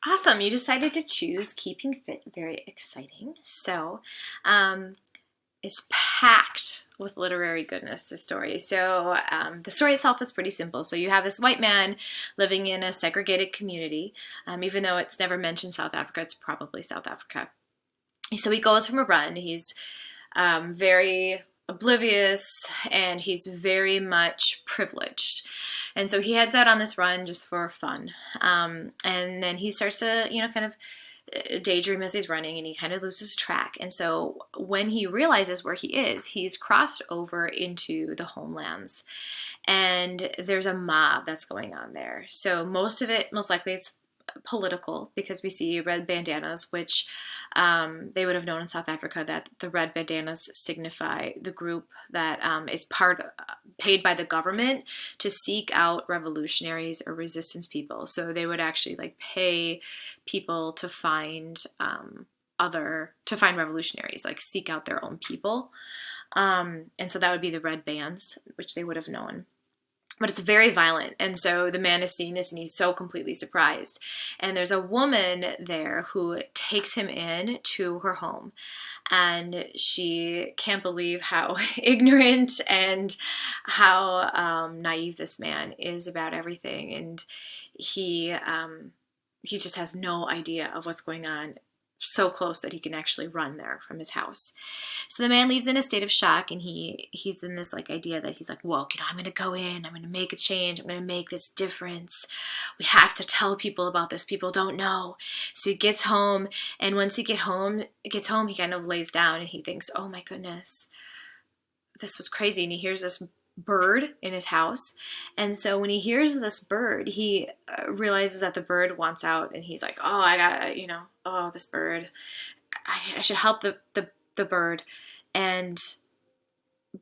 Awesome. You decided to choose Keeping Fit. Very exciting. Um, it's packed with literary goodness, the story. The story itself is pretty simple. So, you have this white man living in a segregated community. Even though it's never mentioned South Africa, it's probably South Africa. So, he goes from a run. He's very oblivious and he's very much privileged. And so he heads out on this run just for fun. And then he starts to, kind of daydream as he's running, and he kind of loses track. And so when he realizes where he is, he's crossed over into the homelands. And there's a mob that's going on there. So most of it, most likely, it's political, because we see red bandanas, which they would have known in South Africa that the red bandanas signify the group that is paid by the government to seek out revolutionaries or resistance people. So they would actually pay people to find revolutionaries, seek out their own people. And so that would be the red bands, which they would have known. But it's very violent. And so the man is seeing this and he's so completely surprised. And there's a woman there who takes him in to her home. And she can't believe how ignorant and how naive this man is about everything. And he just has no idea of what's going on, so close that he can actually run there from his house. So the man leaves in a state of shock, and he's in this idea that he's well, I'm going to go in, I'm going to make a change, I'm going to make this difference. We have to tell people about this. People don't know. So he gets home, and once he gets home, he kind of lays down and he thinks, oh my goodness, this was crazy. And he hears this bird in his house. And so when he hears this bird, he realizes that the bird wants out, and he's like, oh, I gotta, oh, this bird, I should help the bird.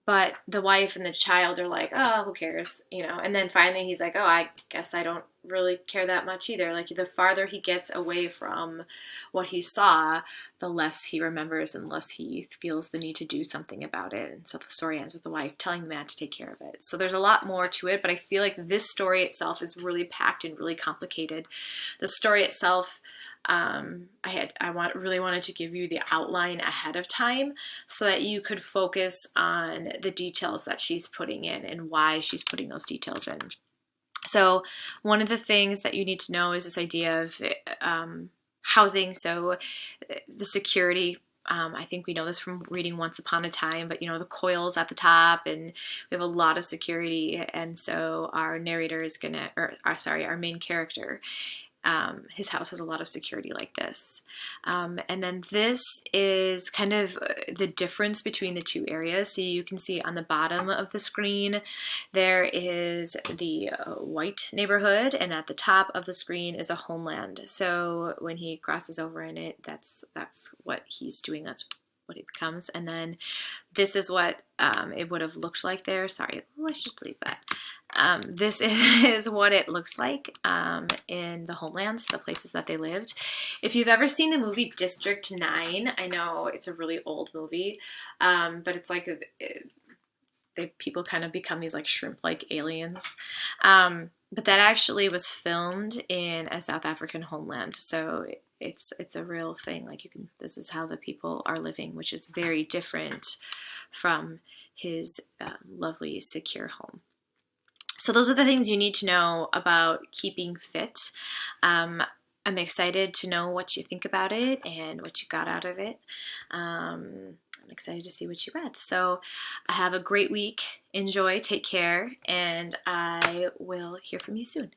But the wife and the child are like, oh, who cares, and then finally he's like, oh, I guess I don't really care that much either. The farther he gets away from what he saw, the less he remembers and less he feels the need to do something about it. And so the story ends with the wife telling the man to take care of it. So there's a lot more to it, but I feel like this story itself is really packed and really complicated. The story itself, really wanted to give you the outline ahead of time so that you could focus on the details that she's putting in and why she's putting those details in. So one of the things that you need to know is this idea of housing. So the security, I think we know this from reading Once Upon a Time, but the coils at the top, and we have a lot of security. And so our narrator is our main character, his house has a lot of security like this. And then this is kind of the difference between the two areas. So you can see on the bottom of the screen, there is the white neighborhood, and at the top of the screen is a homeland. So when he crosses over in it, that's what he's doing. That's what it becomes. And then this is what it would have looked like there. Sorry, I should delete that. This is what it looks like in the homelands, the places that they lived. If you've ever seen the movie District 9, I know it's a really old movie, but it's people kind of become these shrimp-like aliens. But that actually was filmed in a South African homeland, so it's a real thing. This is how the people are living, which is very different from his lovely, secure home. So those are the things you need to know about Keeping Fit. I'm excited to know what you think about it and what you got out of it. I'm excited to see what you read. So have a great week. Enjoy, take care, and I will hear from you soon.